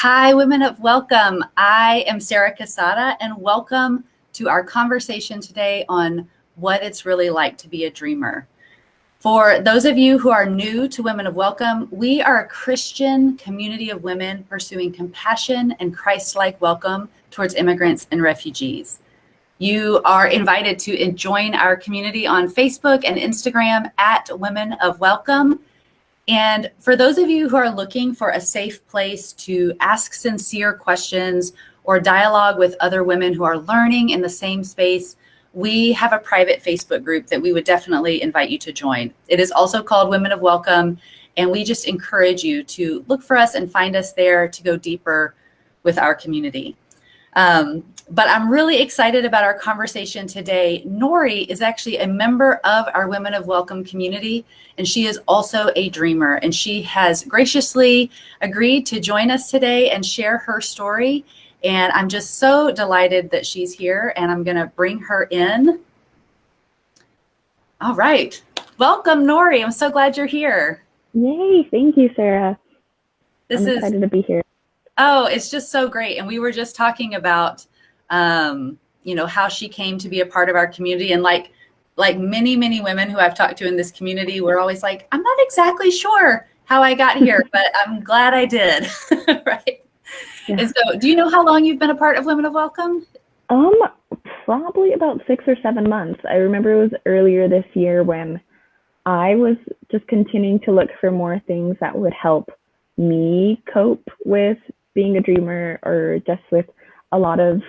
Hi, Women of Welcome. I am Sarah Casada, and welcome to our conversation today on what it's really like to be a dreamer. For those of you who are new to Women of Welcome, we are a Christian community of women pursuing compassion and Christ-like welcome towards immigrants and refugees. You are invited to join our community on Facebook and Instagram at Women of Welcome. And for those of you who are looking for a safe place to ask sincere questions or dialogue with other women who are learning in the same space, we have a private Facebook group that we would definitely invite you to join. It is also called Women of Welcome, and we just encourage you to look for us and find us there to go deeper with our community. But I'm really excited about our conversation today. Nori is actually a member of our Women of Welcome community, and she is also a dreamer. And she has graciously agreed to join us today and share her story. And I'm just so delighted that she's here, and I'm going to bring her in. All right. Welcome, Nori. I'm so glad you're here. Yay. Thank you, Sarah. I'm excited to be here. Oh, it's just so great. And we were just talking about, how she came to be a part of our community. And like many, many women who I've talked to in this community, we're always like, I'm not exactly sure how I got here, but I'm glad I did. Right. Yeah. And so do you know how long you've been a part of Women of Welcome? Probably about 6 or 7 months. I remember it was earlier this year when I was just continuing to look for more things that would help me cope with being a dreamer, or just with a lot of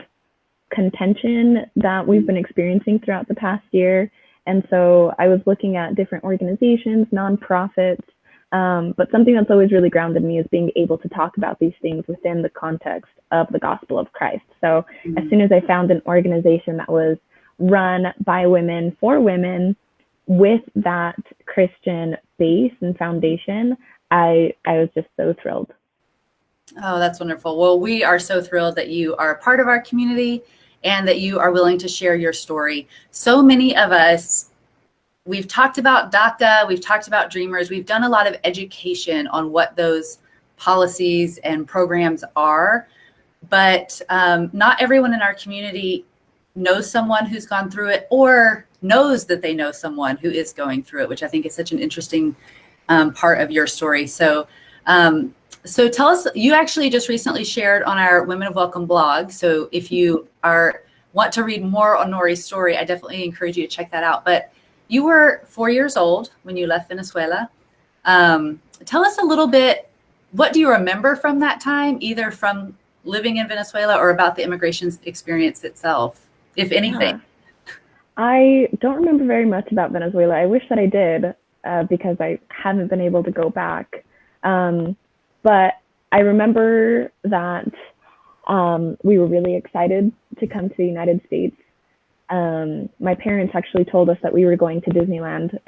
contention that we've been experiencing throughout the past year. And so I was looking at different organizations, nonprofits, but something that's always really grounded me is being able to talk about these things within the context of the gospel of Christ. So as soon as I found an organization that was run by women for women with that Christian base and foundation, I was just so thrilled. Oh, that's wonderful. Well, we are so thrilled that you are a part of our community and that you are willing to share your story. So many of us, we've talked about DACA, we've talked about dreamers, we've done a lot of education on what those policies and programs are, but not everyone in our community knows someone who's gone through it or knows that they know someone who is going through it, which I think is such an interesting part of your story. So tell us, you actually just recently shared on our Women of Welcome blog. So if you want to read more on Nori's story, I definitely encourage you to check that out. But you were 4 years old when you left Venezuela. Tell us a little bit, what do you remember from that time, either from living in Venezuela or about the immigration experience itself, if anything? Yeah. I don't remember very much about Venezuela. I wish that I did, because I haven't been able to go back. But I remember that we were really excited to come to the United States. My parents actually told us that we were going to Disneyland,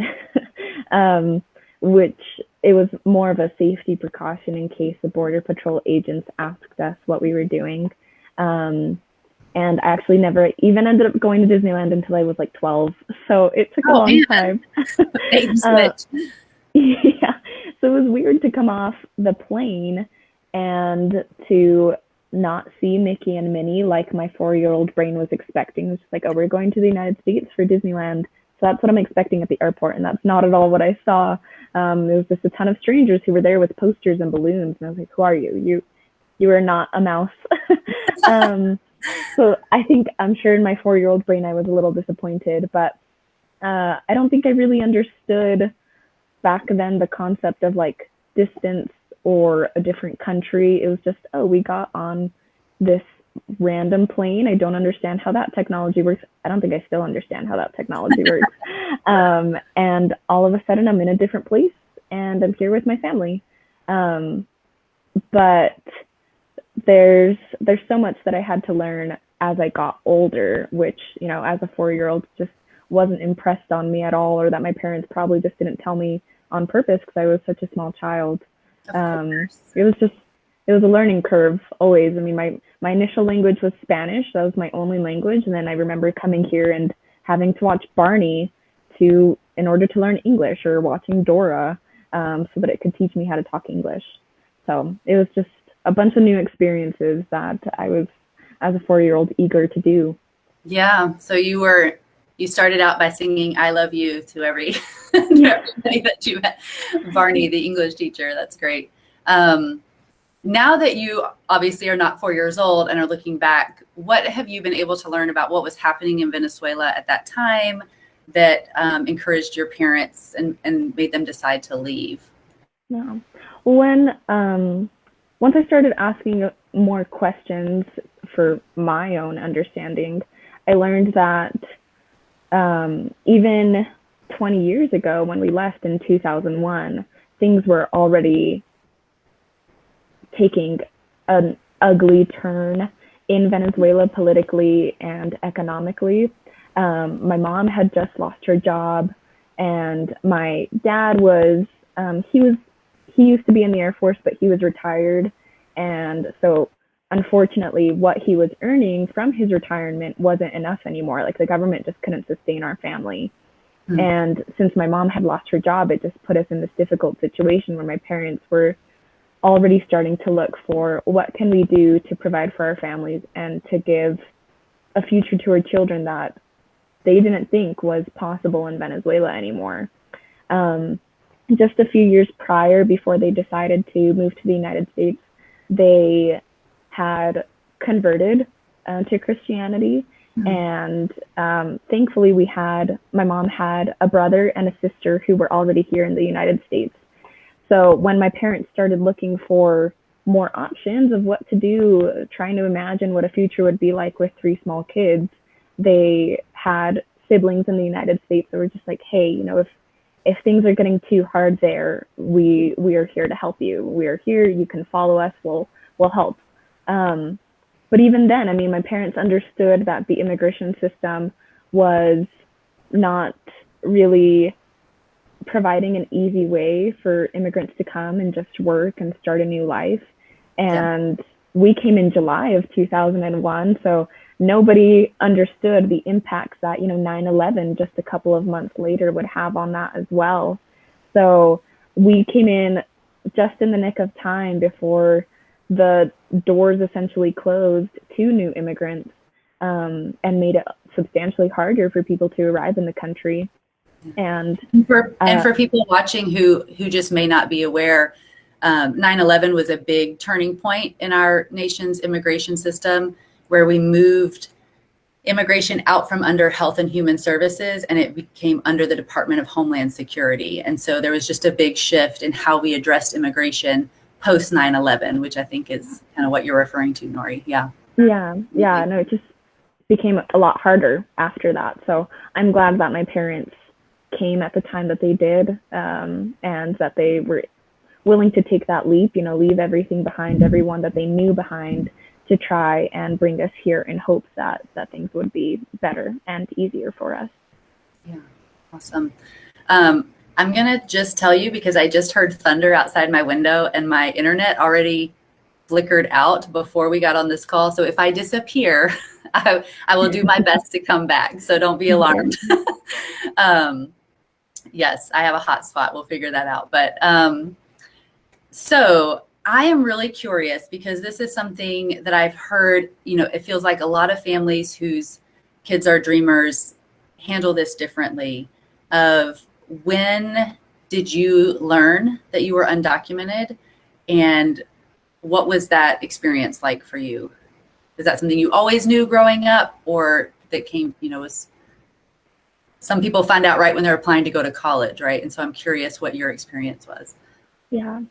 which it was more of a safety precaution in case the Border Patrol agents asked us what we were doing. And I actually never even ended up going to Disneyland until I was like 12. So it took a long time. Yeah. So it was weird to come off the plane and to not see Mickey and Minnie like my 4-year-old brain was expecting. It was just like, oh, we're going to the United States for Disneyland. So that's what I'm expecting at the airport. And that's not at all what I saw. There was just a ton of strangers who were there with posters and balloons. And I was like, who are you? You are not a mouse. So I'm sure in my 4-year-old brain, I was a little disappointed, but I don't think I really understood back then the concept of like distance or a different country. It was just, oh, we got on this random plane. I don't understand how that technology works. I don't think I still understand how that technology works. And all of a sudden I'm in a different place and I'm here with my family. But there's so much that I had to learn as I got older, which, as a 4-year-old just wasn't impressed on me at all, or that my parents probably just didn't tell me on purpose because I was such a small child. It was a learning curve always. I mean, my initial language was Spanish. That was my only language. And then I remember coming here and having to watch Barney in order to learn English, or watching Dora so that it could teach me how to talk English. So it was just a bunch of new experiences that I was, as a 4-year-old, eager to do. Yeah. So you started out by singing "I Love You" to everybody that you met. Barney, the English teacher. That's great. Now that you obviously are not 4 years old and are looking back, what have you been able to learn about what was happening in Venezuela at that time that encouraged your parents and made them decide to leave? Yeah. When once I started asking more questions for my own understanding, I learned that even 20 years ago, when we left in 2001, things were already taking an ugly turn in Venezuela politically and economically. My mom had just lost her job, and my dad was he used to be in the Air Force, but he was retired, and so unfortunately, what he was earning from his retirement wasn't enough anymore. Like the government just couldn't sustain our family. Mm-hmm. And since my mom had lost her job, it just put us in this difficult situation where my parents were already starting to look for what can we do to provide for our families and to give a future to our children that they didn't think was possible in Venezuela anymore. Just a few years prior, before they decided to move to the United States, they had converted to Christianity. Mm-hmm. And thankfully my mom had a brother and a sister who were already here in the United States. So when my parents started looking for more options of what to do, trying to imagine what a future would be like with 3 small kids, they had siblings in the United States that were just like, hey, if things are getting too hard there, we are here to help you. We are here. You can follow us. We'll help. But even then, I mean, my parents understood that the immigration system was not really providing an easy way for immigrants to come and just work and start a new life. And we came in July of 2001, so nobody understood the impacts that 9/11 just a couple of months later would have on that as well. So we came in just in the nick of time before the doors essentially closed to new immigrants, and made it substantially harder for people to arrive in the country. And for people watching who just may not be aware, 9/11 was a big turning point in our nation's immigration system, where we moved immigration out from under Health and Human Services, and it became under the Department of Homeland Security. And so there was just a big shift in how we addressed immigration post 9/11, which I think is kind of what you're referring to, Nori. Yeah. No, it just became a lot harder after that. So I'm glad that my parents came at the time that they did, and that they were willing to take that leap, leave everything behind, everyone that they knew behind, to try and bring us here in hopes that things would be better and easier for us. Yeah, awesome. I'm going to just tell you, because I just heard thunder outside my window and my internet already flickered out before we got on this call. So if I disappear, I will do my best to come back. So don't be alarmed. Yes, I have a hot spot. We'll figure that out. But so I am really curious, because this is something that I've heard, it feels like a lot of families whose kids are dreamers handle this differently. Of when did you learn that you were undocumented, and what was that experience like for you? Is that something you always knew growing up, or that came, was some people find out right when they're applying to go to college, right? And so I'm curious what your experience was. Yeah.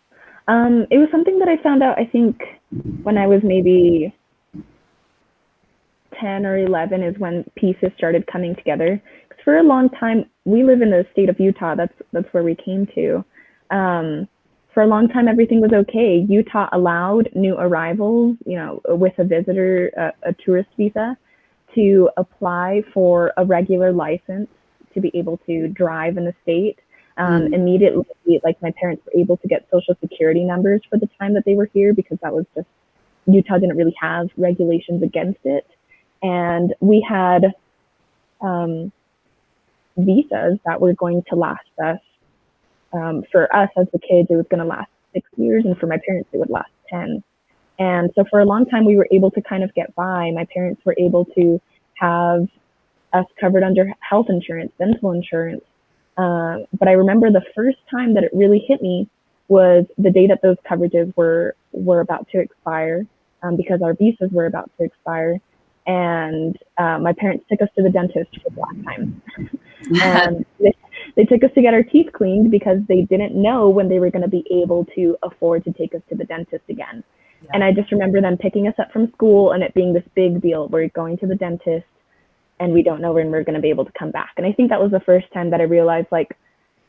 It was something that I found out, I think, when I was maybe 10 or 11 is when pieces started coming together. Because for a long time, we live in the state of Utah. That's where we came to. For a long time, everything was okay. Utah allowed new arrivals, with a visitor, a tourist visa, to apply for a regular license to be able to drive in the state. Immediately, like, my parents were able to get social security numbers for the time that they were here, because that was just, Utah didn't really have regulations against it. And we had visas that were going to last us. For us as the kids, it was going to last 6 years, and for my parents, it would last 10. And so for a long time, we were able to kind of get by. My parents were able to have us covered under health insurance, dental insurance. But I remember the first time that it really hit me was the day that those coverages were about to expire, because our visas were about to expire. And my parents took us to the dentist for the last time. And they took us to get our teeth cleaned because they didn't know when they were going to be able to afford to take us to the dentist again. Yeah. And I just remember them picking us up from school and it being this big deal. We're going to the dentist and we don't know when we're going to be able to come back. And I think that was the first time that I realized, like,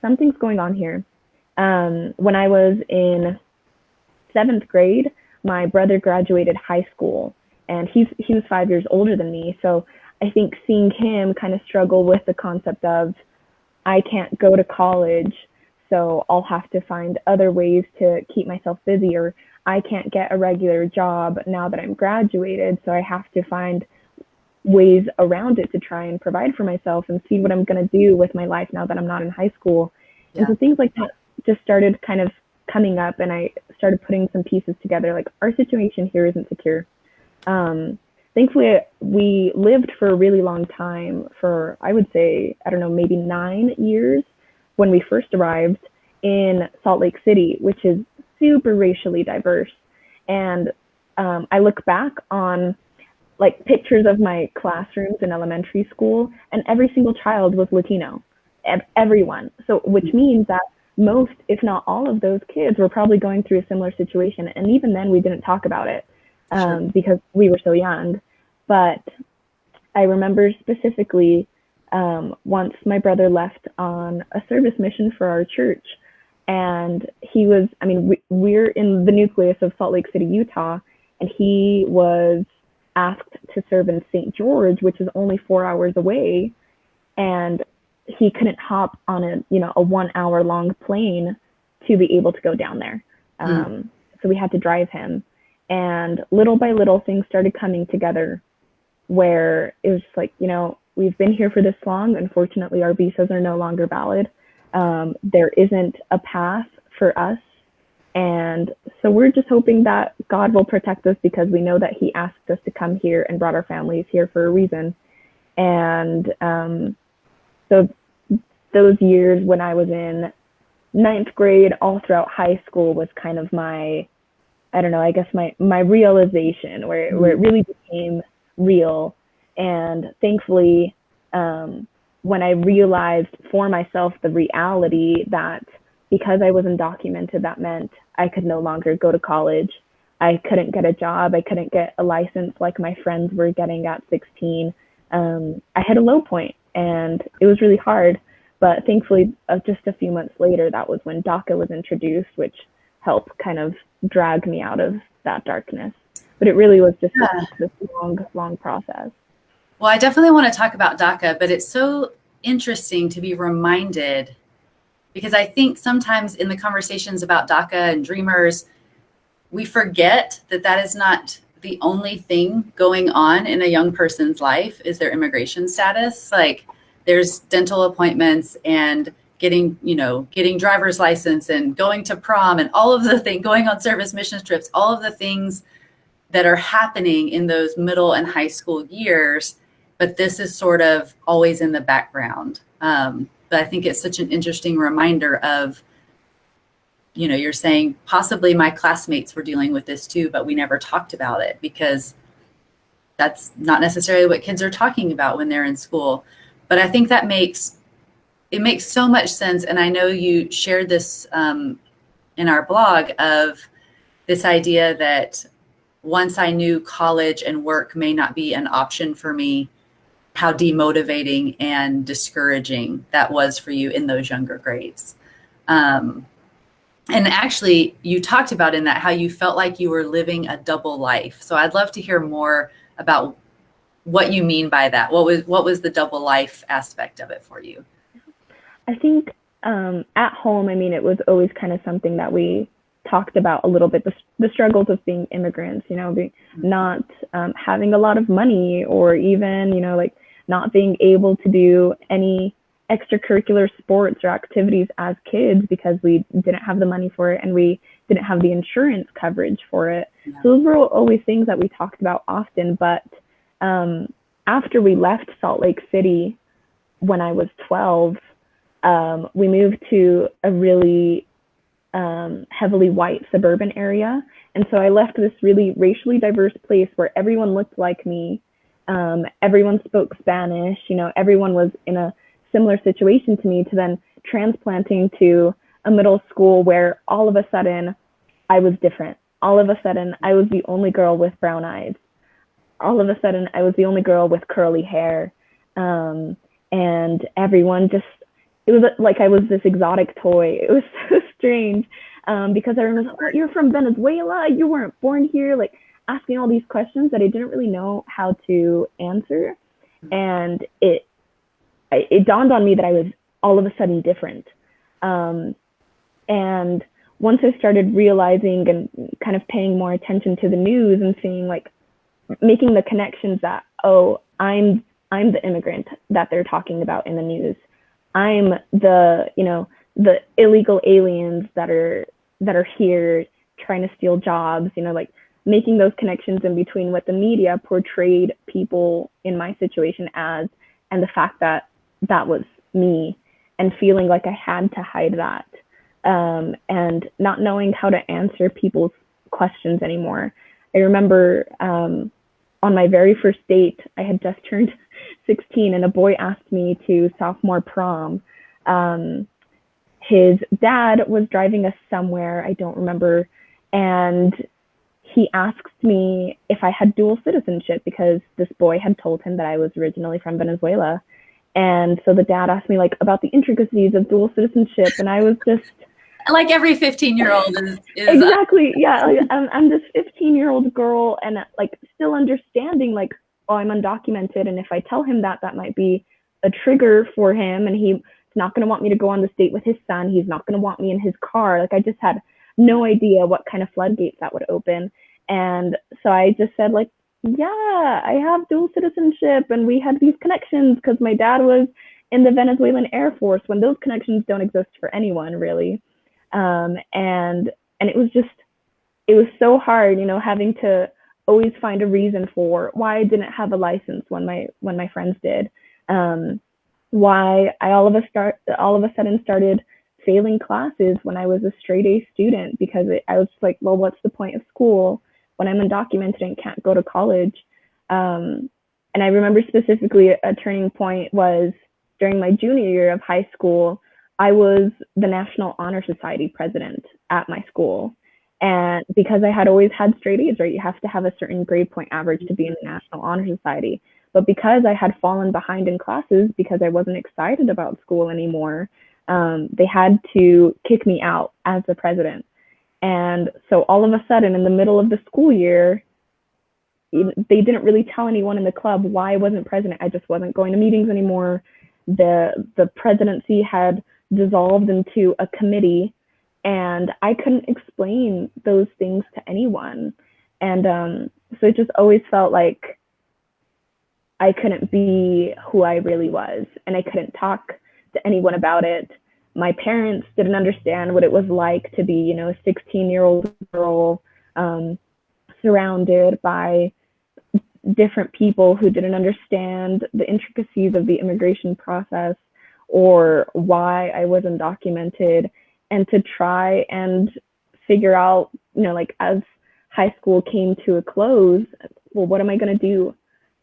something's going on here. When I was in 7th grade, my brother graduated high school, and he was 5 years older than me. So I think seeing him kind of struggle with the concept of, I can't go to college, so I'll have to find other ways to keep myself busy, or I can't get a regular job now that I'm graduated, so I have to find ways around it to try and provide for myself and see what I'm going to do with my life now that I'm not in high school. Yeah. And so things like that just started kind of coming up, and I started putting some pieces together. Like, our situation here isn't secure. Thankfully, we lived for a really long time, for, I would say, I don't know, maybe 9 years when we first arrived in Salt Lake City, which is super racially diverse. And I look back on like pictures of my classrooms in elementary school, and every single child was Latino, everyone. So, which means that most, if not all of those kids were probably going through a similar situation. And even then we didn't talk about it because we were so young. But I remember specifically once my brother left on a service mission for our church, and he was, I mean, we're in the nucleus of Salt Lake City, Utah, and he was asked to serve in St. George, which is only 4 hours away, and he couldn't hop on a 1 hour long plane to be able to go down there. So we had to drive him, and little by little things started coming together where it was like, we've been here for this long. Unfortunately, our visas are no longer valid. There isn't a path for us. And so we're just hoping that God will protect us, because we know that he asked us to come here and brought our families here for a reason. And so those years when I was in 9th grade, all throughout high school, was kind of my, I don't know, I guess my realization where it really became real. And thankfully, when I realized for myself the reality that because I was undocumented, that meant I could no longer go to college. I couldn't get a job. I couldn't get a license like my friends were getting at 16. I had a low point, and it was really hard. But thankfully, just a few months later, that was when DACA was introduced, which helped kind of drag me out of that darkness. But it really was just this long process. Well, I definitely want to talk about DACA, but it's so interesting to be reminded, because I think sometimes in the conversations about DACA and Dreamers, we forget that that is not the only thing going on in a young person's life is their immigration status. Like, there's dental appointments and getting driver's license and going to prom and all of the things, going on service mission trips, all of the things that are happening in those middle and high school years. But this is sort of always in the background. But I think it's such an interesting reminder of, you're saying possibly my classmates were dealing with this too, but we never talked about it, because that's not necessarily what kids are talking about when they're in school. But I think it makes so much sense. And I know you shared this in our blog, of this idea that once I knew college and work may not be an option for me, how demotivating and discouraging that was for you in those younger grades. And actually, you talked about in that how you felt like you were living a double life. So I'd love to hear more about what you mean by that. What was the double life aspect of it for you? I think at home, I mean, it was always kind of something that we talked about a little bit, the struggles of being immigrants, not having a lot of money, or even, like not being able to do any extracurricular sports or activities as kids because we didn't have the money for it. And we didn't have the insurance coverage for it. Yeah. So those were always things that we talked about often. But after we left Salt Lake City when I was 12, we moved to a really heavily white suburban area. And so I left this really racially diverse place where everyone looked like me. Everyone spoke Spanish, everyone was in a similar situation to me, to then transplanting to a middle school where all of a sudden I was different. All of a sudden I was the only girl with brown eyes. All of a sudden I was the only girl with curly hair. And everyone just, it was like I was this exotic toy. It was so strange because I remember, oh, you're from Venezuela, you weren't born here, like asking all these questions that I didn't really know how to answer. And it dawned on me that I was all of a sudden different. And once I started realizing and kind of paying more attention to the news and seeing, like, making the connections that, oh, I'm the immigrant that they're talking about in the news. I'm the illegal aliens that are here trying to steal jobs, like making those connections in between what the media portrayed people in my situation as, and the fact that that was me, and feeling like I had to hide that, and not knowing how to answer people's questions anymore. I remember on my very first date, I had just turned 16, and a boy asked me to sophomore prom. His dad was driving us somewhere, I don't remember, and he asked me if I had dual citizenship because this boy had told him that I was originally from Venezuela. And so the dad asked me, like, about the intricacies of dual citizenship, and I was just like every 15-year-old is exactly, yeah. Like, I'm this 15-year-old girl, and like still understanding, like, oh, I'm undocumented, and if I tell him that might be a trigger for him, and he's not going to want me to go on this date with his son. He's not going to want me in his car. Like, I just had no idea what kind of floodgates that would open. And so I just said, like, yeah, I have dual citizenship, and we had these connections because my dad was in the Venezuelan Air Force, when those connections don't exist for anyone, really. And it was so hard, having to always find a reason for why I didn't have a license when my friends did, why I all of a sudden started failing classes when I was a straight A student, because I was like, well, what's the point of school when I'm undocumented and can't go to college? And I remember specifically a turning point was during my junior year of high school. I was the National Honor Society president at my school. And because I had always had straight A's, right? You have to have a certain grade point average to be in the National Honor Society. But because I had fallen behind in classes because I wasn't excited about school anymore, they had to kick me out as the president. And so all of a sudden, in the middle of the school year, they didn't really tell anyone in the club why I wasn't president. I just wasn't going to meetings anymore. The presidency had dissolved into a committee, and I couldn't explain those things to anyone. And so it just always felt like I couldn't be who I really was, and I couldn't talk to anyone about it. My parents didn't understand what it was like to be, a 16-year-old girl surrounded by different people who didn't understand the intricacies of the immigration process or why I was undocumented, and to try and figure out, like, as high school came to a close, well, what am I going to do?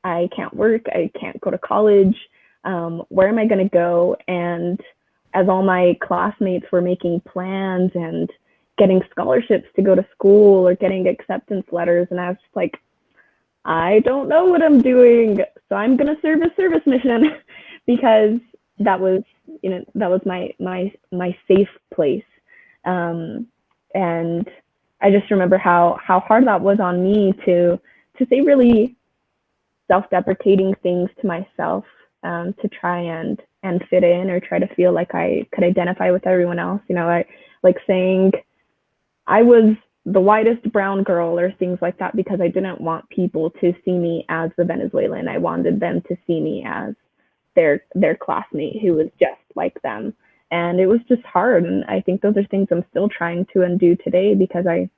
I can't work, I can't go to college, where am I going to go? And as all my classmates were making plans and getting scholarships to go to school or getting acceptance letters, and I was just like, I don't know what I'm doing, so I'm going to serve a service mission because that was my safe place. And I just remember how hard that was on me to say really self-deprecating things to myself, to try and fit in or try to feel like I could identify with everyone else. I like saying I was the whitest brown girl or things like that because I didn't want people to see me as the Venezuelan. I wanted them to see me as their classmate who was just like them. And it was just hard. And I think those are things I'm still trying to undo today, because I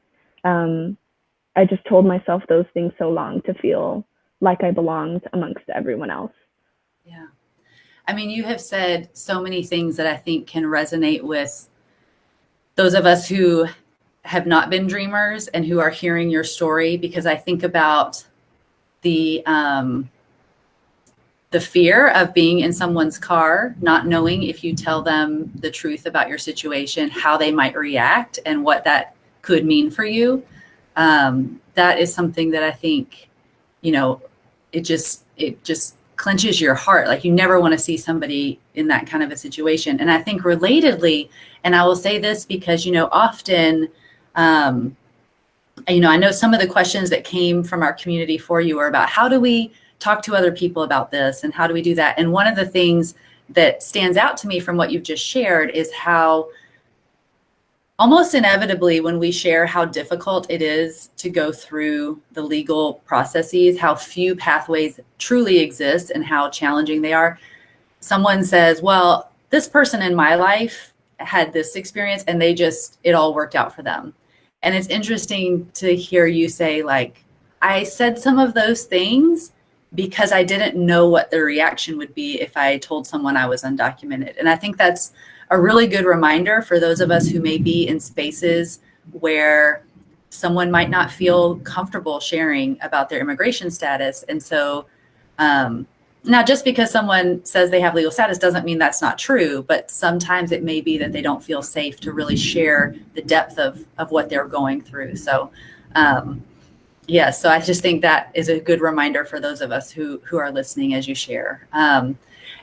just told myself those things so long to feel like I belonged amongst everyone else. Yeah. I mean, you have said so many things that I think can resonate with those of us who have not been dreamers and who are hearing your story, because I think about the fear of being in someone's car, not knowing if you tell them the truth about your situation, how they might react and what that could mean for you. That is something that I think, it just clenches your heart. Like, you never want to see somebody in that kind of a situation. And I think relatedly, and I will say this because, often, I know some of the questions that came from our community for you are about how do we talk to other people about this and how do we do that? And one of the things that stands out to me from what you've just shared is how almost inevitably, when we share how difficult it is to go through the legal processes, how few pathways truly exist and how challenging they are, someone says, well, this person in my life had this experience and it all worked out for them. And it's interesting to hear you say, like, I said some of those things because I didn't know what the reaction would be if I told someone I was undocumented. And I think that's a really good reminder for those of us who may be in spaces where someone might not feel comfortable sharing about their immigration status. And so now, just because someone says they have legal status doesn't mean that's not true, but sometimes it may be that they don't feel safe to really share the depth of what they're going through. So so I just think that is a good reminder for those of us who are listening as you share.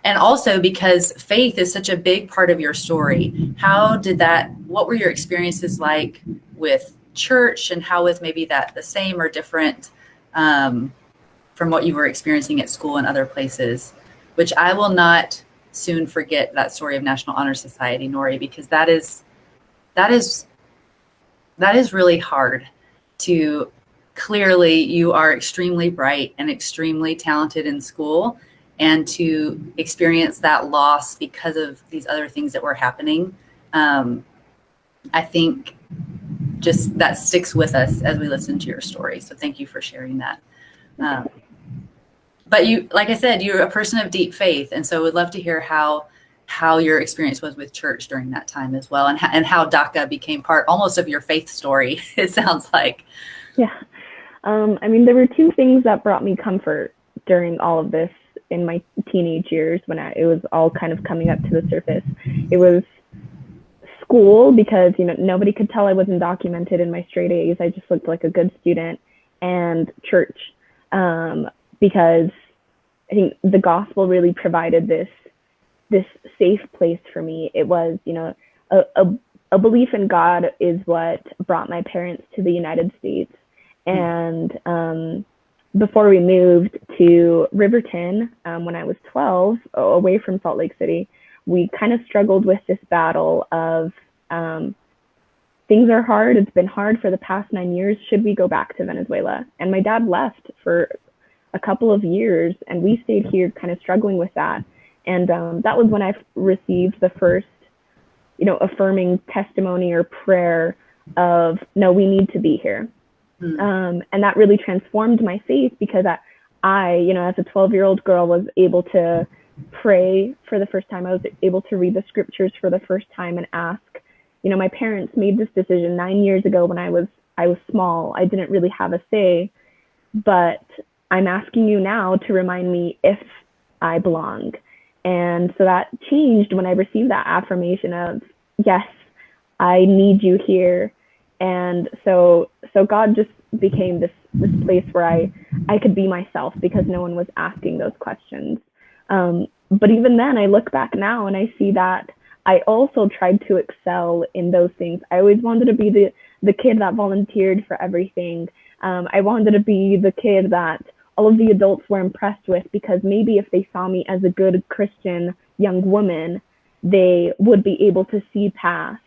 And also because faith is such a big part of your story. What were your experiences like with church, and how was maybe that the same or different from what you were experiencing at school and other places? Which I will not soon forget that story of National Honor Society, Nori, because that is really hard to. Clearly, you are extremely bright and extremely talented in school, and to experience that loss because of these other things that were happening, I think just that sticks with us as we listen to your story. So thank you for sharing that. But you, like I said, you're a person of deep faith, and so we'd love to hear how your experience was with church during that time as well, and how DACA became part almost of your faith story. It sounds like. Yeah. There were two things that brought me comfort during all of this in my teenage years when it was all kind of coming up to the surface. It was school, because, nobody could tell I wasn't documented in my straight A's. I just looked like a good student. And church, because I think the gospel really provided this safe place for me. It was, a belief in God is what brought my parents to the United States. And before we moved to Riverton, when I was 12, away from Salt Lake City, we kind of struggled with this battle of things are hard. It's been hard for the past 9 years. Should we go back to Venezuela? And my dad left for a couple of years, and we stayed here kind of struggling with that. And that was when I received the first, affirming testimony or prayer of, no, we need to be here. And that really transformed my faith, because I, as a 12-year-old girl, was able to pray for the first time. I was able to read the scriptures for the first time and ask. My parents made this decision 9 years ago when I was small. I didn't really have a say, but I'm asking you now to remind me if I belong. And so that changed when I received that affirmation of, yes, I need you here. And so God just became this place where I could be myself, because no one was asking those questions. But even then, I look back now and I see that I also tried to excel in those things. I always wanted to be the kid that volunteered for everything. I wanted to be the kid that all of the adults were impressed with, because maybe if they saw me as a good Christian young woman, they would be able to see past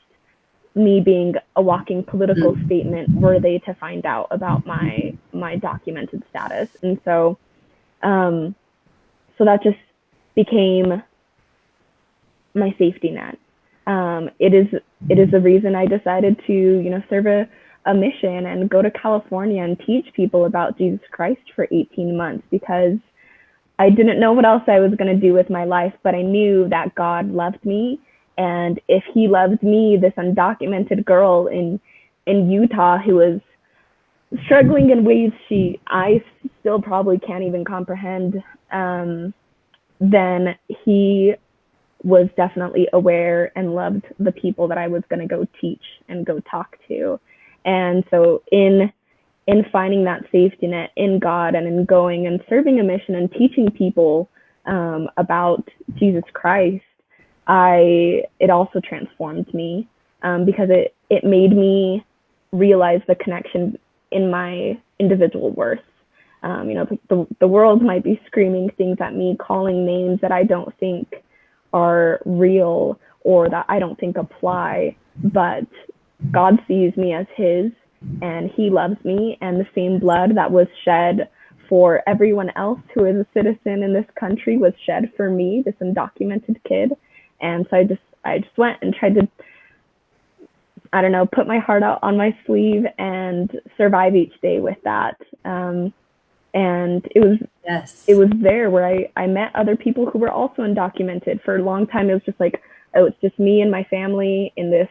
me being a walking political statement were they to find out about my documented status. And so that just became my safety net. It is the reason I decided to, serve a mission and go to California and teach people about Jesus Christ for 18 months, because I didn't know what else I was going to do with my life, but I knew that God loved me. And if he loved me, this undocumented girl in Utah who was struggling in ways I still probably can't even comprehend, then he was definitely aware and loved the people that I was going to go teach and go talk to. And so in finding that safety net in God and in going and serving a mission and teaching people about Jesus Christ, it also transformed me, because it made me realize the connection in my individual worth. The world might be screaming things at me, calling names that I don't think are real or that I don't think apply, but God sees me as his, and he loves me, and the same blood that was shed for everyone else who is a citizen in this country was shed for me, this undocumented kid. And so I just went and tried to, I don't know, put my heart out on my sleeve and survive each day with that. And it was there where I met other people who were also undocumented. For a long time, it was just like, oh, it's just me and my family in this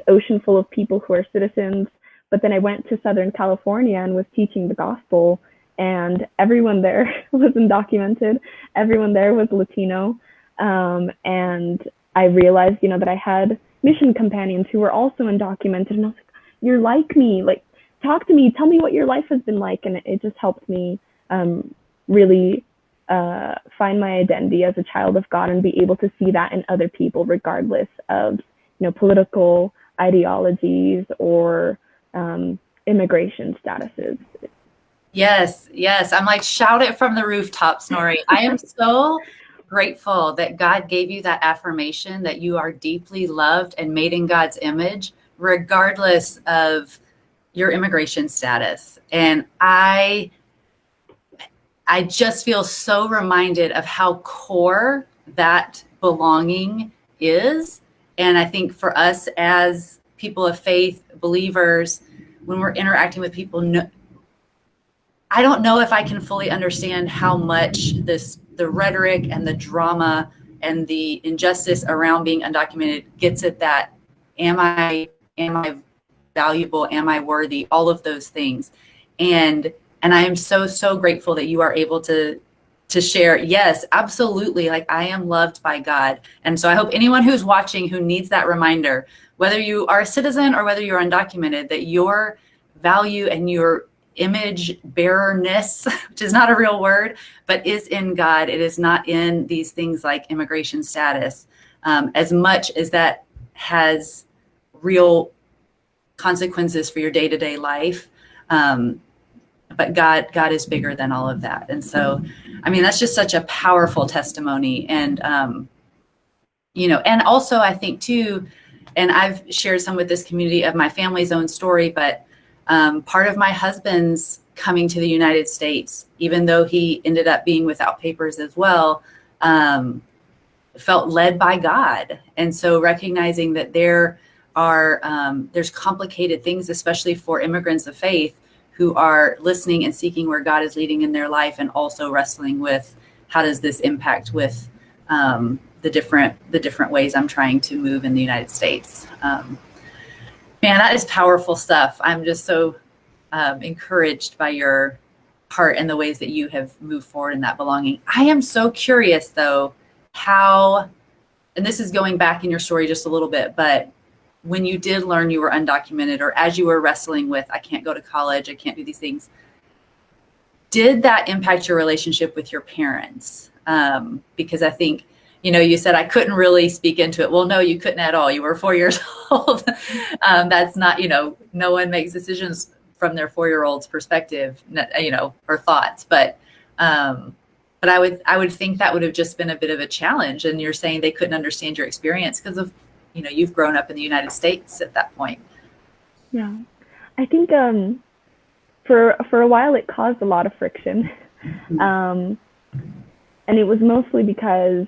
ocean full of people who are citizens. But then I went to Southern California and was teaching the gospel, and everyone there was undocumented. Everyone there was Latino. And I realized, that I had mission companions who were also undocumented. And I was like, you're like me, like, talk to me, tell me what your life has been like. And it just helped me really find my identity as a child of God and be able to see that in other people, regardless of, political ideologies or immigration statuses. Yes. I'm like, shout it from the rooftops, Nori. I am so grateful that God gave you that affirmation that you are deeply loved and made in God's image, regardless of your immigration status. And I just feel so reminded of how core that belonging is. And I think for us as people of faith, believers, when we're interacting with people, I don't know if I can fully understand how much the rhetoric and the drama and the injustice around being undocumented gets at that. Am I valuable? Am I worthy? All of those things. And I am so grateful that you are able to share. Yes, absolutely. Like, I am loved by God. And so I hope anyone who's watching who needs that reminder, whether you are a citizen or whether you're undocumented, that your value and your image bearerness, which is not a real word, but is in God. It is not in these things like immigration status, as much as that has real consequences for your day-to-day life. But God is bigger than all of that. And so, I mean, that's just such a powerful testimony. And, and also I think too, and I've shared some with this community of my family's own story, but part of my husband's coming to the United States, even though he ended up being without papers as well, felt led by God. And so recognizing that there's complicated things, especially for immigrants of faith who are listening and seeking where God is leading in their life, and also wrestling with how does this impact with the different ways I'm trying to move in the United States. Man, that is powerful stuff. I'm just so encouraged by your heart and the ways that you have moved forward in that belonging. I am so curious though, how, and this is going back in your story just a little bit, but when you did learn you were undocumented, or as you were wrestling with, I can't go to college, I can't do these things, did that impact your relationship with your parents? Because I think, you said I couldn't really speak into it. Well, no, you couldn't at all. You were 4 years old. That's not, no one makes decisions from their 4-year-old's perspective, or thoughts. But I would think that would have just been a bit of a challenge. And you're saying they couldn't understand your experience because of, you've grown up in the United States at that point. Yeah, I think for a while it caused a lot of friction. And it was mostly because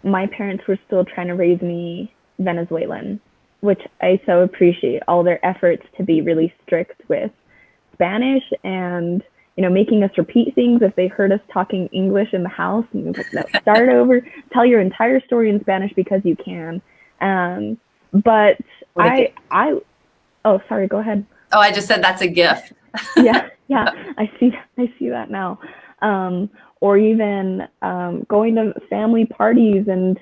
my parents were still trying to raise me Venezuelan, which I so appreciate all their efforts to be really strict with Spanish and, making us repeat things if they heard us talking English in the house. And was like, no, start over, tell your entire story in Spanish because you can. But oh, sorry, go ahead. Oh, I just said that's a gift. yeah, I see that now. Or even going to family parties and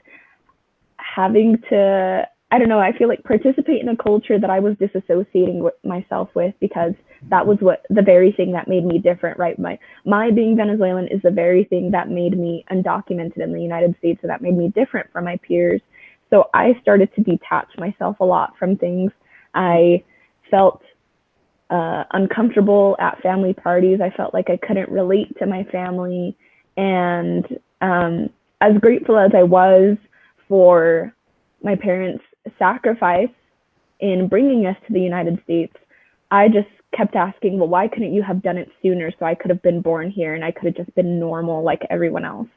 having to, I don't know, I feel like participate in a culture that I was disassociating myself with, because that was the very thing that made me different, right? My being Venezuelan is the very thing that made me undocumented in the United States, and that made me different from my peers. So I started to detach myself a lot from things. I felt uncomfortable at family parties. I felt like I couldn't relate to my family. And as grateful as I was for my parents' sacrifice in bringing us to the United States, I just kept asking, well, why couldn't you have done it sooner so I could have been born here and I could have just been normal like everyone else?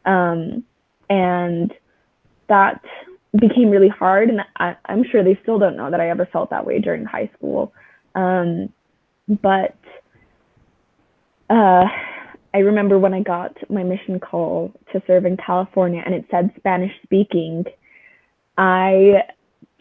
And that became really hard. And I'm sure they still don't know that I ever felt that way during high school. But I remember when I got my mission call to serve in California and it said Spanish speaking, I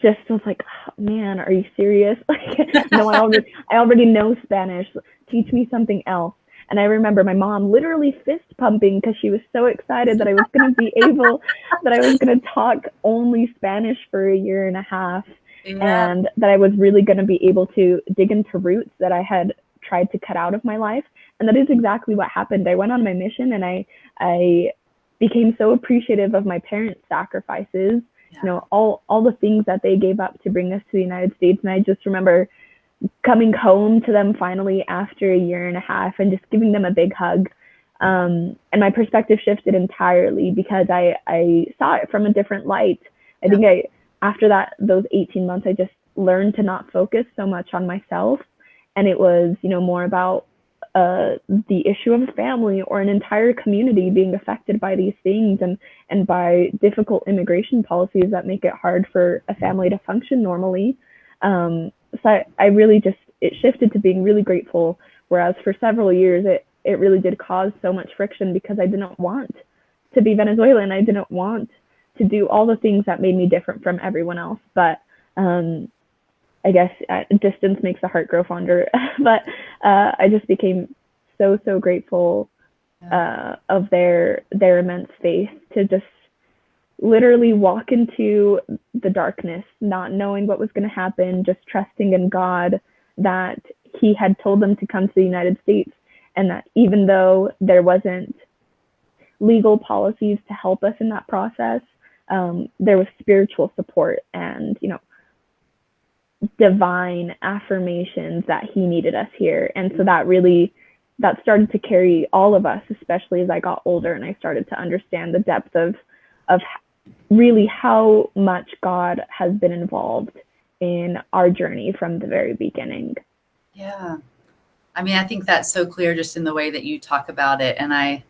just was like, oh, man, are you serious? Like, no, I already know Spanish. Teach me something else. And I remember my mom literally fist pumping because she was so excited that I was going to talk only Spanish for a year and a half. Yeah. And that I was really going to be able to dig into roots that I had tried to cut out of my life. And that is exactly what happened. I went on my mission and I became so appreciative of my parents' sacrifices, all the things that they gave up to bring us to the United States. And I just remember coming home to them finally after a year and a half and just giving them a big hug. And my perspective shifted entirely because I saw it from a different light. I think after those 18 months, I just learned to not focus so much on myself. And it was, more about the issue of a family or an entire community being affected by these things and by difficult immigration policies that make it hard for a family to function normally. So I really it shifted to being really grateful, whereas for several years, it really did cause so much friction because I didn't want to be Venezuelan. I didn't want to do all the things that made me different from everyone else. But I guess distance makes the heart grow fonder. But I just became so grateful of their immense faith to just literally walk into the darkness, not knowing what was going to happen, just trusting in God that He had told them to come to the United States, and that even though there wasn't legal policies to help us in that process, there was spiritual support and, divine affirmations that He needed us here. And so that started to carry all of us, especially as I got older and I started to understand the depth of really how much God has been involved in our journey from the very beginning. Yeah. I mean, I think that's so clear just in the way that you talk about it. And I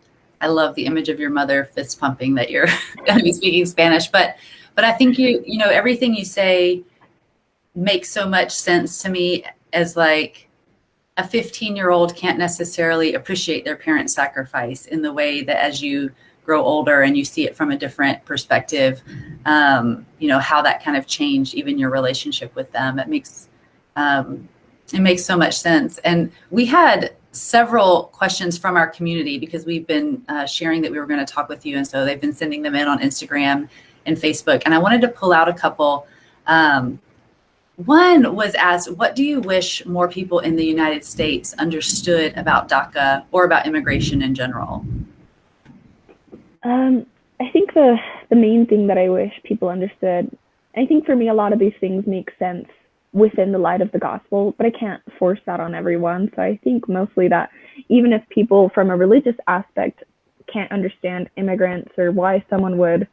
love the image of your mother fist pumping that you're going to be speaking Spanish. But I think everything you say makes so much sense to me, as like a 15-year-old can't necessarily appreciate their parents' sacrifice in the way that as you grow older and you see it from a different perspective, how that kind of changed even your relationship with them. It makes so much sense. And we had several questions from our community because we've been sharing that we were going to talk with you. And so they've been sending them in on Instagram and Facebook. And I wanted to pull out a couple. One was asked, what do you wish more people in the United States understood about DACA or about immigration in general? I think the main thing that I wish people understood, I think for me, a lot of these things make sense within the light of the gospel, but I can't force that on everyone. So I think mostly that even if people from a religious aspect can't understand immigrants or why someone would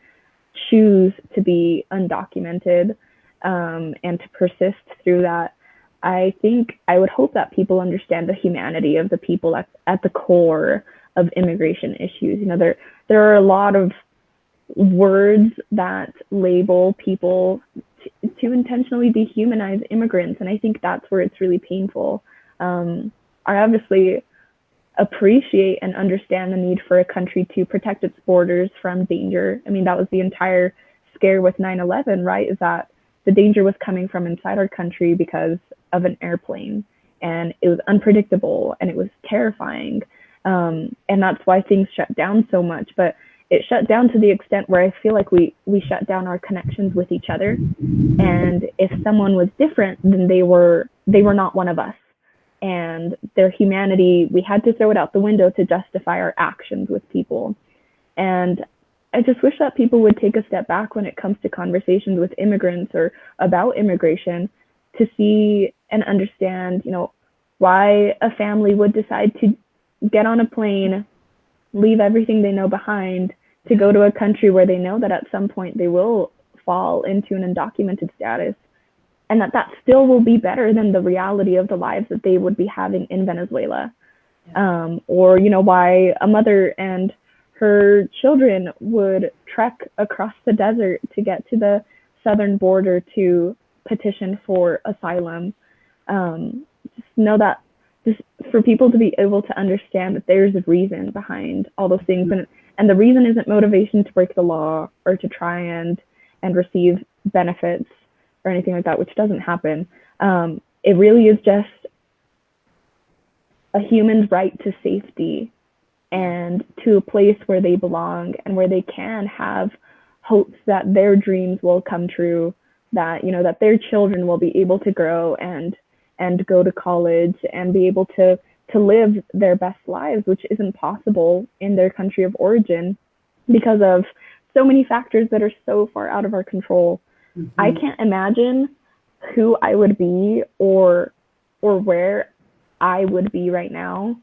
choose to be undocumented and to persist through that, I think I would hope that people understand the humanity of the people at the core of immigration issues. There are a lot of words that label people to intentionally dehumanize immigrants. And I think that's where it's really painful. I obviously appreciate and understand the need for a country to protect its borders from danger. I mean, that was the entire scare with 9/11, right? Is that the danger was coming from inside our country because of an airplane, and it was unpredictable and it was terrifying. And that's why things shut down so much. But it shut down to the extent where I feel like we shut down our connections with each other. And if someone was different, then they were not one of us. And their humanity, we had to throw it out the window to justify our actions with people. And I just wish that people would take a step back when it comes to conversations with immigrants or about immigration, to see and understand, why a family would decide to get on a plane, leave everything they know behind, to go to a country where they know that at some point they will fall into an undocumented status, and that still will be better than the reality of the lives that they would be having in Venezuela. Or, why a mother and her children would trek across the desert to get to the southern border to petition for asylum. Just know that, just for people to be able to understand that there's a reason behind all those things. And the reason isn't motivation to break the law or to try and receive benefits or anything like that, which doesn't happen. It really is just a human's right to safety and to a place where they belong and where they can have hopes that their dreams will come true, that, that their children will be able to grow and go to college and be able to live their best lives, which isn't possible in their country of origin because of so many factors that are so far out of our control. Mm-hmm. I can't imagine who I would be or where I would be right now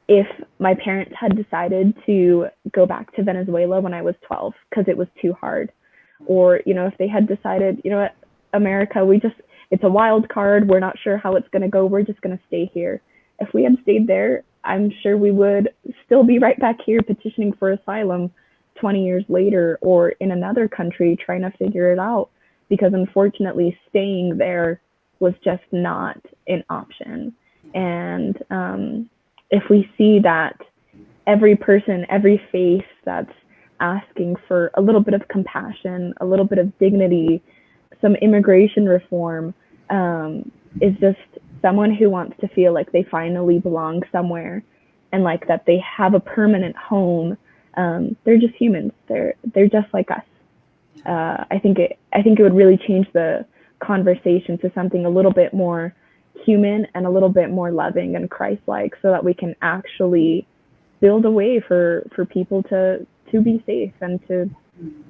if my parents had decided to go back to Venezuela when I was 12 because it was too hard. Or, if they had decided, what, America, it's a wild card. We're not sure how it's going to go. We're just going to stay here. If we had stayed there, I'm sure we would still be right back here petitioning for asylum 20 years later, or in another country trying to figure it out, because unfortunately staying there was just not an option. And if we see that every person, every face that's asking for a little bit of compassion, a little bit of dignity, some immigration reform, is just someone who wants to feel like they finally belong somewhere and like that they have a permanent home. They're just humans. They're just like us. I think it would really change the conversation to something a little bit more human and a little bit more loving and Christ-like, so that we can actually build a way for people to be safe and to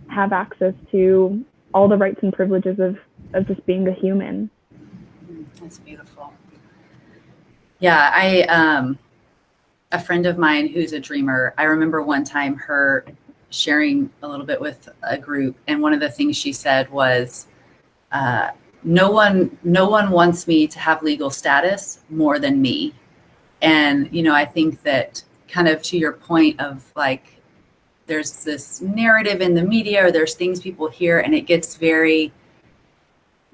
have access to all the rights and privileges of just being a human. That's beautiful. Yeah, a friend of mine who's a dreamer, I remember one time her sharing a little bit with a group, and one of the things she said was, no one wants me to have legal status more than me. And, I think that, kind of to your point of like, there's this narrative in the media, or there's things people hear, and it gets very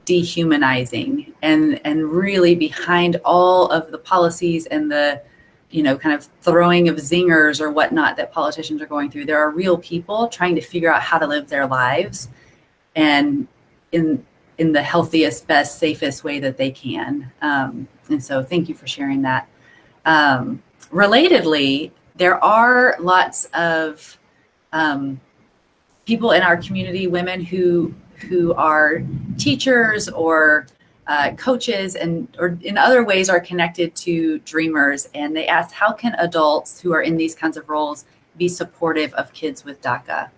dehumanizing, and really behind all of the policies and the, kind of throwing of zingers or whatnot that politicians are going through, there are real people trying to figure out how to live their lives and in the healthiest, best, safest way that they can. And so thank you for sharing that. Relatedly, there are lots of people in our community, women who are teachers or coaches or in other ways are connected to dreamers. And they ask, how can adults who are in these kinds of roles be supportive of kids with DACA?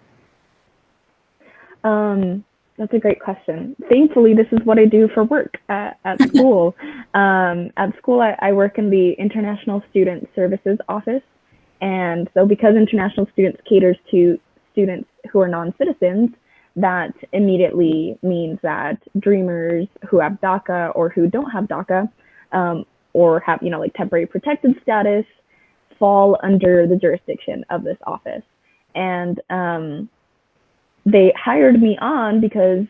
That's a great question. Thankfully, this is what I do for work at school. At school, I work in the International Student Services Office. And so because International Students caters to students who are non-citizens, that immediately means that dreamers who have DACA or who don't have DACA, or have, like temporary protected status, fall under the jurisdiction of this office. And they hired me on because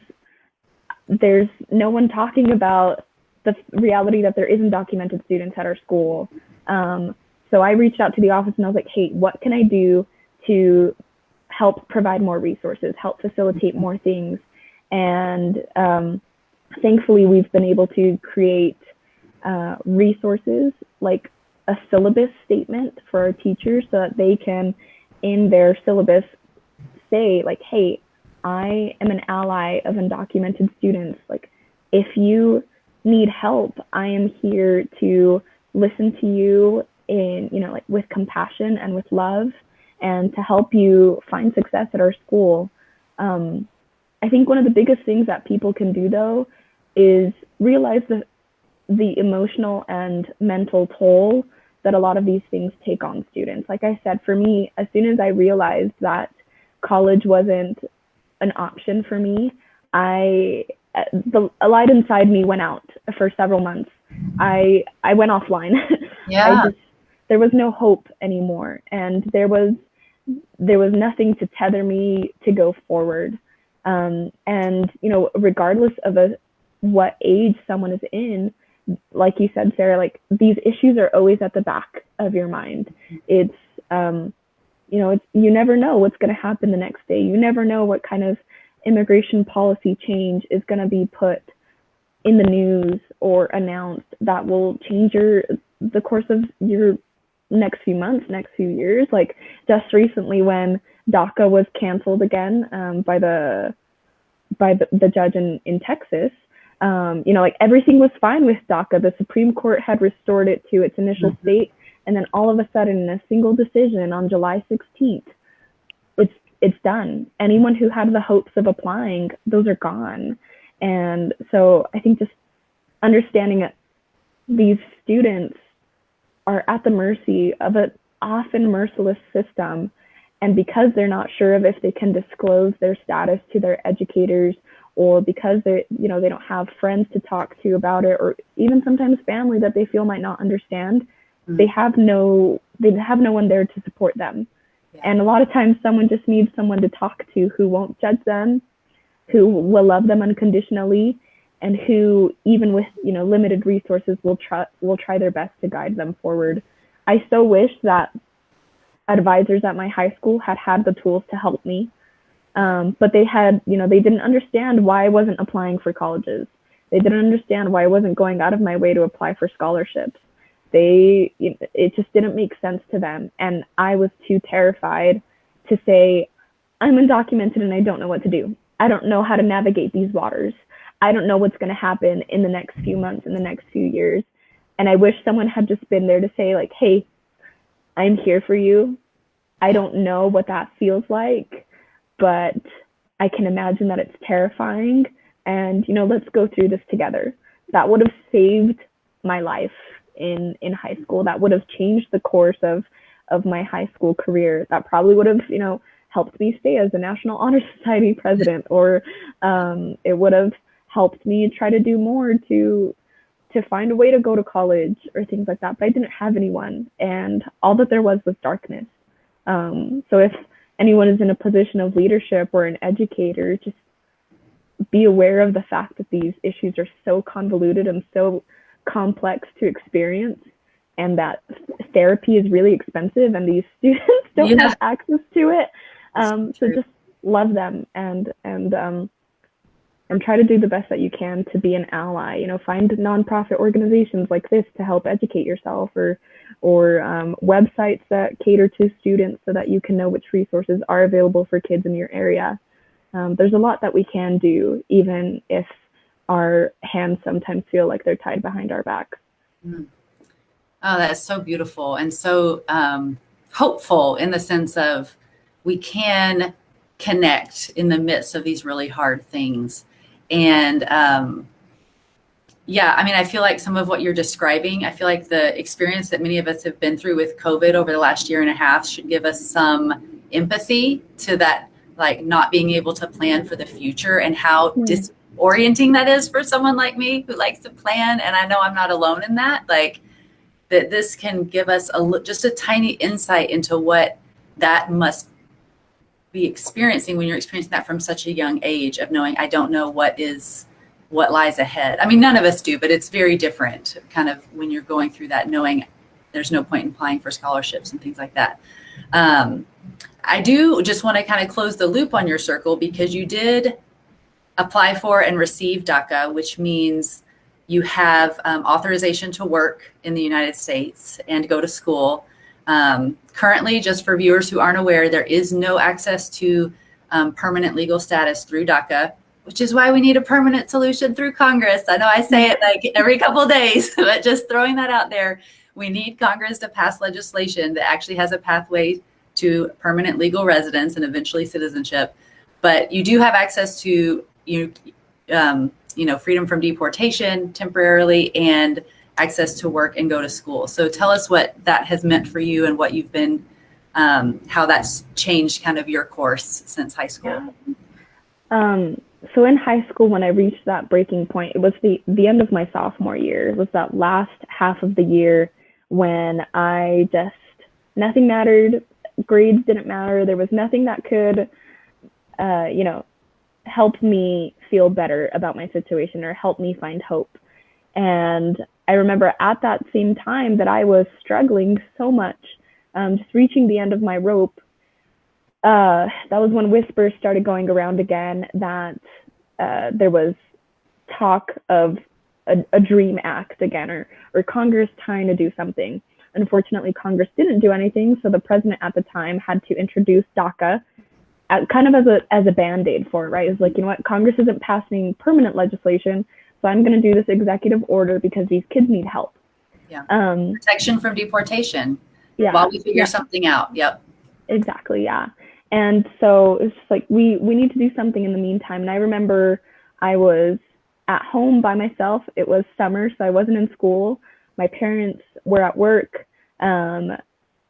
there's no one talking about the reality that there isn't documented students at our school. So I reached out to the office and I was like, hey, what can I do to help provide more resources, help facilitate more things? And thankfully, we've been able to create resources like a syllabus statement for our teachers so that they can, in their syllabus, say like, hey, I am an ally of undocumented students. Like, if you need help, I am here to listen to you in, you know, like with compassion and with love, and to help you find success at our school. I think one of the biggest things that people can do, though, is realize the emotional and mental toll that a lot of these things take on students. Like I said, for me, as soon as I realized that college wasn't an option for me, the light inside me went out for several months. I went offline. Yeah. There was no hope anymore, and there was nothing to tether me to go forward. And you know, regardless of what age someone is in, like you said, Sarah, like these issues are always at the back of your mind. It's you know, you never know what's going to happen the next day. You never know what kind of immigration policy change is going to be put in the news or announced that will change the course of your next few months, next few years. Like just recently when DACA was canceled again by the judge in Texas, you know, like everything was fine with DACA. The Supreme Court had restored it to its initial state, and then all of a sudden, in a single decision on July 16th, it's done. Anyone who had the hopes of applying, those are gone. And so I think just understanding that these students are at the mercy of an often merciless system, and because they're not sure of if they can disclose their status to their educators, or because they don't have friends to talk to about it, or even sometimes family that they feel might not understand, they have no one there to support them. Yeah. And a lot of times someone just needs someone to talk to who won't judge them, who will love them unconditionally, and who, even with, you know, limited resources, will try their best to guide them forward. I so wish that advisors at my high school had the tools to help me. But they didn't understand why I wasn't applying for colleges. They didn't understand why I wasn't going out of my way to apply for scholarships. It just didn't make sense to them. And I was too terrified to say, I'm undocumented and I don't know what to do. I don't know how to navigate these waters. I don't know what's going to happen in the next few months, in the next few years. And I wish someone had just been there to say, like, hey, I'm here for you. I don't know what that feels like, but I can imagine that it's terrifying. And, you know, let's go through this together. That would have saved my life in high school. That would have changed the course of my high school career. That probably would have, you know, helped me stay as a National Honor Society president, or it would have helped me try to do more to find a way to go to college or things like that. But I didn't have anyone, and all that there was darkness. So if anyone is in a position of leadership or an educator, just be aware of the fact that these issues are so convoluted and so complex to experience, and that therapy is really expensive and these students don't have access to it. So just love them and try to do the best that you can to be an ally. You know, find nonprofit organizations like this to help educate yourself, or websites that cater to students so that you can know which resources are available for kids in your area. There's a lot that we can do, even if our hands sometimes feel like they're tied behind our backs. Oh, that's so beautiful and so hopeful, in the sense of we can connect in the midst of these really hard things. And yeah, I mean, I feel like some of what you're describing, I feel like the experience that many of us have been through with COVID over the last year and a half should give us some empathy to that, like not being able to plan for the future, and how disorienting that is for someone like me who likes to plan. And I know I'm not alone in that. Like, that this can give us just a tiny insight into what that must be experiencing when you're experiencing that from such a young age of knowing, I don't know what lies ahead. I mean, none of us do, but it's very different kind of when you're going through that, knowing there's no point in applying for scholarships and things like that. I do just want to kind of close the loop on your circle, because you did apply for and receive DACA, which means you have authorization to work in the United States and go to school. Currently, just for viewers who aren't aware, there is no access to permanent legal status through DACA, which is why we need a permanent solution through Congress. I know I say it like every couple of days, but just throwing that out there, we need Congress to pass legislation that actually has a pathway to permanent legal residence and eventually citizenship. But you do have access to freedom from deportation temporarily and access to work and go to school. So tell us what that has meant for you and what you've been, how that's changed kind of your course since high school. Yeah. So in high school, when I reached that breaking point, it was the end of my sophomore year. It was that last half of the year when nothing mattered. Grades didn't matter. There was nothing that could, help me feel better about my situation or help me find hope. And I remember at that same time that I was struggling so much, just reaching the end of my rope. That was when whispers started going around again that there was talk of a DREAM Act again, or Congress trying to do something. Unfortunately, Congress didn't do anything, so the president at the time had to introduce DACA kind of as a Band-Aid for it, right? It's like, you know what, Congress isn't passing permanent legislation, so I'm going to do this executive order because these kids need help. Yeah. Protection from deportation. Yeah. While we figure something out. Yep. Exactly. Yeah. And so it's just like, we need to do something in the meantime. And I remember I was at home by myself. It was summer, so I wasn't in school. My parents were at work.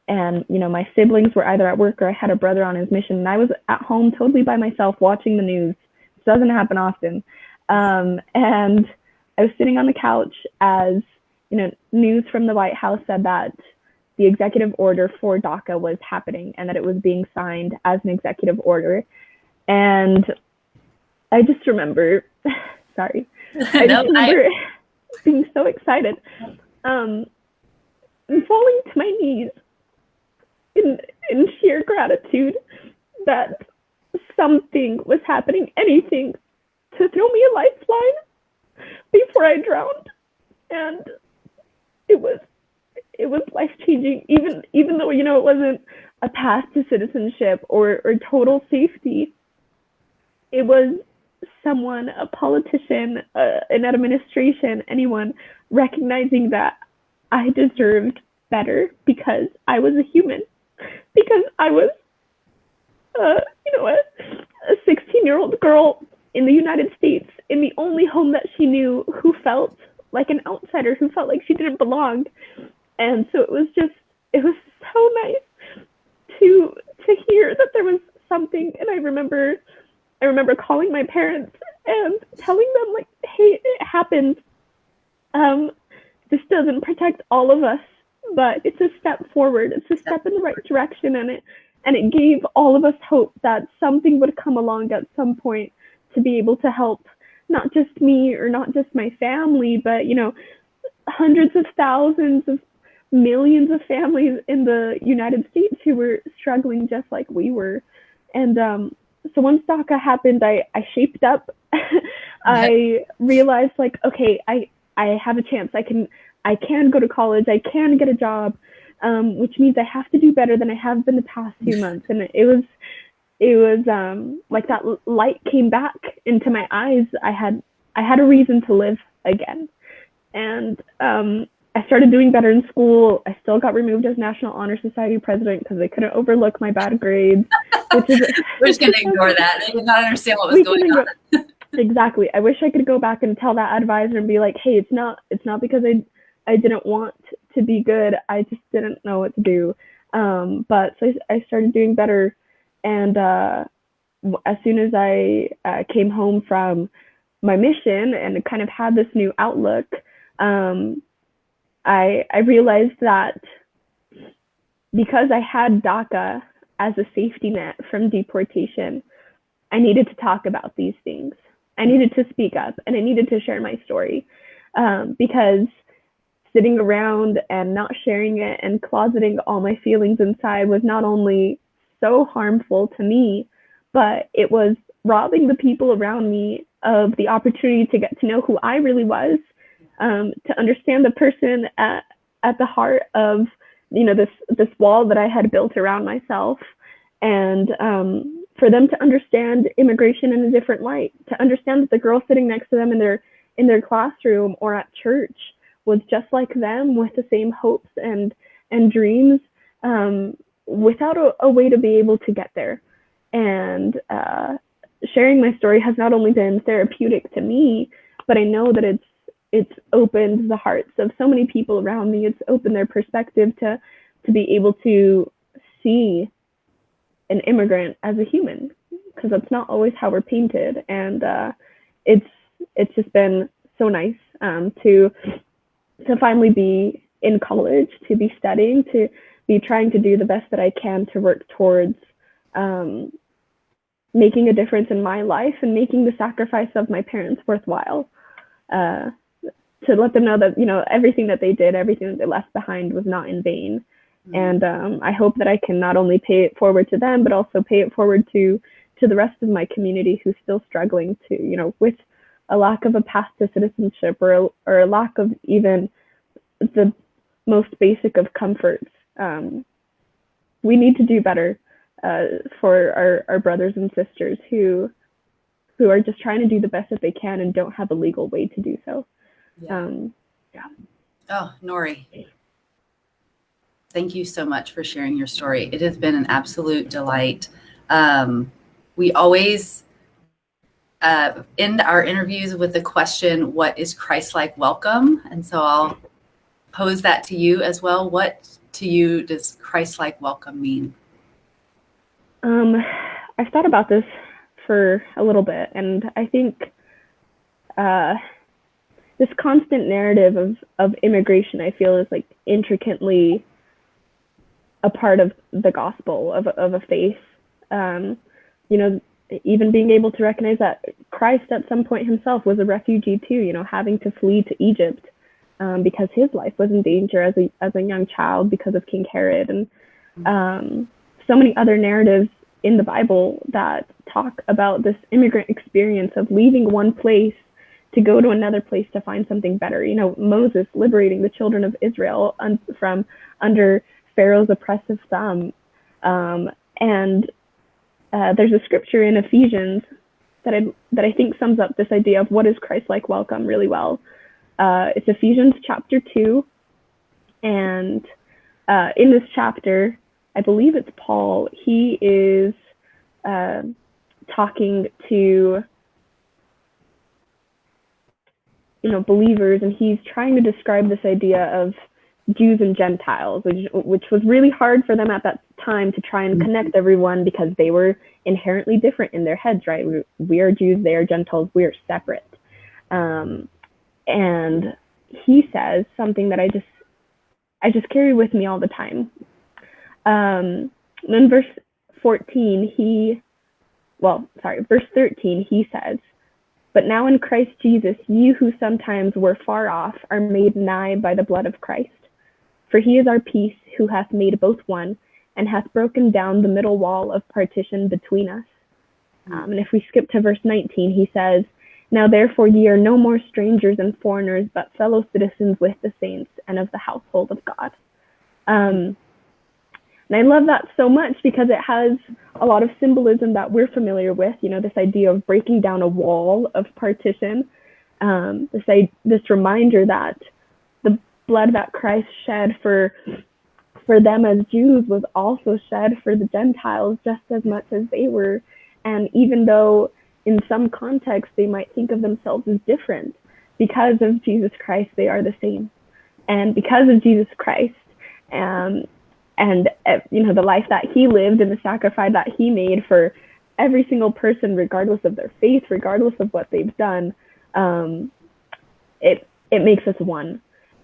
And, my siblings were either at work or I had a brother on his mission. And I was at home totally by myself watching the news. It doesn't happen often. And I was sitting on the couch as, news from the White House said that the executive order for DACA was happening and that it was being signed as an executive order. And I just remember, sorry, being so excited, and falling to my knees in sheer gratitude that something was happening, anything to throw me a lifeline before I drowned. And it was life-changing, even though, it wasn't a path to citizenship or total safety. It was someone, a politician, an administration, anyone recognizing that I deserved better because I was a human, because I was, a 16-year-old girl in the United States, in the only home that she knew, who felt like an outsider, who felt like she didn't belong. And so it was so nice to hear that there was something. And I remember calling my parents and telling them, like, hey, it happened. This doesn't protect all of us, but it's a step forward. It's a step in the right direction, and it gave all of us hope that something would come along at some point to be able to help not just me or not just my family, but hundreds of thousands of millions of families in the United States who were struggling just like we were. And so once DACA happened, I shaped up. I realized, like, okay, I have a chance. I can go to college. I can get a job, which means I have to do better than I have been the past few months. And it was like that light came back into my eyes. I had a reason to live again. And I started doing better in school. I still got removed as National Honor Society president because they couldn't overlook my bad grades. We're just going to ignore that. They did not understand what was going on. Exactly. I wish I could go back and tell that advisor and be like, hey, it's not because I didn't want to be good. I just didn't know what to do. But so I started doing better. And as soon as I came home from my mission and kind of had this new outlook, I realized that because I had DACA, as a safety net from deportation, I needed to talk about these things. I needed to speak up, and I needed to share my story, because sitting around and not sharing it and closeting all my feelings inside was not only so harmful to me, but it was robbing the people around me of the opportunity to get to know who I really was, to understand the person at the heart of, this wall that I had built around myself, and for them to understand immigration in a different light, to understand that the girl sitting next to them in their classroom or at church was just like them, with the same hopes and dreams, without a way to be able to get there. And sharing my story has not only been therapeutic to me, but I know that it's opened the hearts of so many people around me. It's opened their perspective to be able to see an immigrant as a human, because that's not always how we're painted. And it's just been so nice to finally be in college, to be studying, to be trying to do the best that I can to work towards making a difference in my life and making the sacrifice of my parents worthwhile, to let them know that, everything that they did, everything that they left behind was not in vain. And I hope that I can not only pay it forward to them, but also pay it forward to the rest of my community who's still struggling to, with a lack of a path to citizenship, or a lack of even the most basic of comforts. We need to do better for our brothers and sisters who are just trying to do the best that they can and don't have a legal way to do so. Yeah. Oh, Nori, thank you so much for sharing your story. It has been an absolute delight. We always end our interviews with the question, what is Christ-like welcome? And so I'll pose that to you as well. What to you does Christ-like welcome mean? I've thought about this for a little bit, and I think this constant narrative of immigration, I feel, is like intricately a part of the gospel of a faith. Even being able to recognize that Christ at some point himself was a refugee too, having to flee to Egypt because his life was in danger as a young child because of King Herod, and so many other narratives in the Bible that talk about this immigrant experience of leaving one place to go to another place to find something better. Moses liberating the children of Israel from under Pharaoh's oppressive thumb. And there's a scripture in Ephesians that I think sums up this idea of what is Christ-like welcome really well. It's Ephesians chapter 2. And in this chapter, I believe it's Paul, he is talking to believers, and he's trying to describe this idea of Jews and Gentiles, which was really hard for them at that time to try and connect everyone, because they were inherently different in their heads, right? We are Jews, they are Gentiles, we are separate. And he says something that I just carry with me all the time. In verse 13, he says, "But now in Christ Jesus, you who sometimes were far off are made nigh by the blood of Christ. For he is our peace, who hath made both one, and hath broken down the middle wall of partition between us." And if we skip to verse 19, he says, "Now therefore ye are no more strangers and foreigners, but fellow citizens with the saints and of the household of God." And I love that so much because it has a lot of symbolism that we're familiar with, this idea of breaking down a wall of partition, this reminder that the blood that Christ shed for them as Jews was also shed for the Gentiles just as much as they were. And even though in some contexts they might think of themselves as different, because of Jesus Christ, they are the same. And because of Jesus Christ, and the life that he lived and the sacrifice that he made for every single person, regardless of their faith, regardless of what they've done, it makes us one.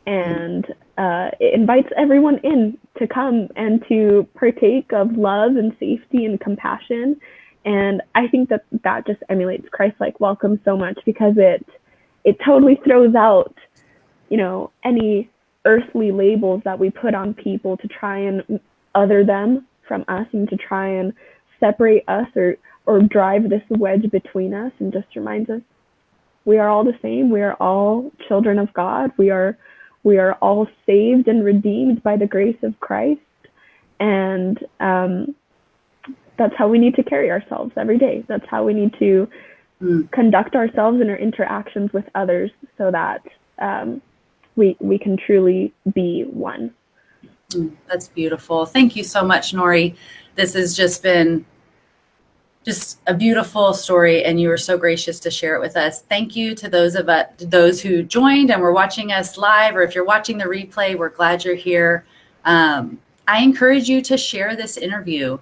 And it invites everyone in to come and to partake of love and safety and compassion. And I think that that just emulates Christ-like welcome so much, because it totally throws out, any earthly labels that we put on people to try and other them from us and to try and separate us or drive this wedge between us, and just reminds us we are all the same. We are all children of God. We are all saved and redeemed by the grace of Christ. And that's how we need to carry ourselves every day. That's how we need to conduct ourselves in our interactions with others, so that we can truly be one. That's beautiful. Thank you so much, Nori. This has just been a beautiful story, and you were so gracious to share it with us. Thank you to those who joined and were watching us live, or if you're watching the replay, we're glad you're here. I encourage you to share this interview.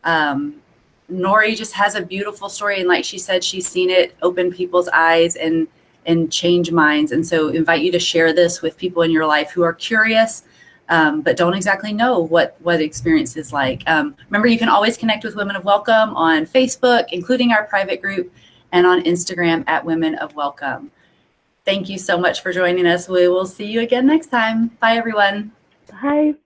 Nori just has a beautiful story, and like she said, she's seen it open people's eyes and change minds. And so invite you to share this with people in your life who are curious, but don't exactly know what experience is like. Remember, you can always connect with Women of Welcome on Facebook, including our private group, and on Instagram at Women of Welcome. Thank you so much for joining us. We will see you again next time. Bye, everyone. Bye.